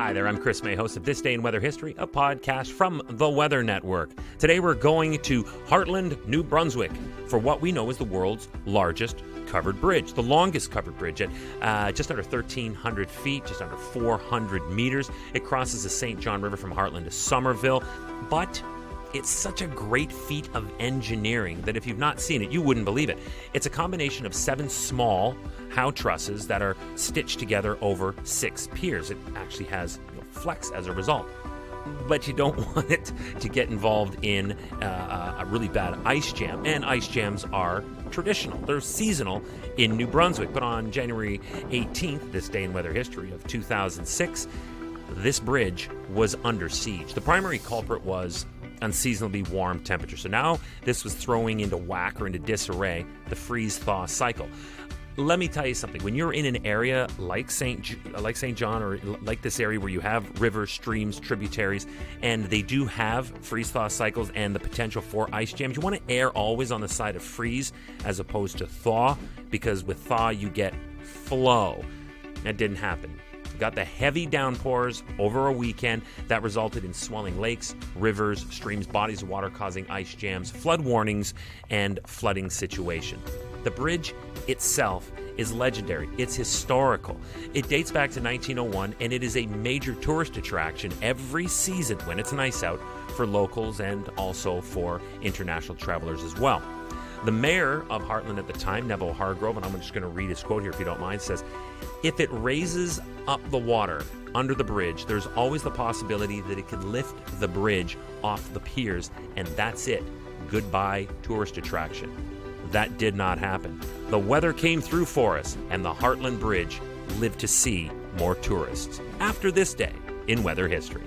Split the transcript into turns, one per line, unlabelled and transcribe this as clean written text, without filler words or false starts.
Hi there, I'm Chris May, host of This Day in Weather History, a podcast from the Weather Network. Today we're going to Heartland, New Brunswick, for what we know is the world's largest covered bridge, the longest covered bridge at just under 1,300 feet, just under 400 meters. It crosses the St. John River from Heartland to Somerville, but it's such a great feat of engineering that if you've not seen it, you wouldn't believe it. It's a combination of 7 small howe trusses that are stitched together over 6 piers. It actually has flex as a result. But you don't want it to get involved in a really bad ice jam. And ice jams are traditional. They're seasonal in New Brunswick. But on January 18th, this day in weather history of 2006, this bridge was under siege. The primary culprit was unseasonably warm temperature. So now this was throwing into whack or into disarray the freeze-thaw cycle. Let me tell you something. When you're in an area like St. John or like this area where you have rivers, streams, tributaries, and they do have freeze-thaw cycles and the potential for ice jams, you want to err always on the side of freeze as opposed to thaw, because with thaw you get flow. That didn't happen. We got the heavy downpours over a weekend that resulted in swelling lakes, rivers, streams, bodies of water causing ice jams, flood warnings, and flooding situation. The bridge itself is legendary. It's historical. It dates back to 1901, and it is a major tourist attraction every season when it's nice out for locals and also for international travelers as well. The mayor of Heartland at the time, Neville Hargrove, and I'm just going to read his quote here if you don't mind, says, "If it raises up the water under the bridge, there's always the possibility that it could lift the bridge off the piers, and that's it. Goodbye, tourist attraction." That did not happen. The weather came through for us, and the Heartland Bridge lived to see more tourists. After this day in weather history.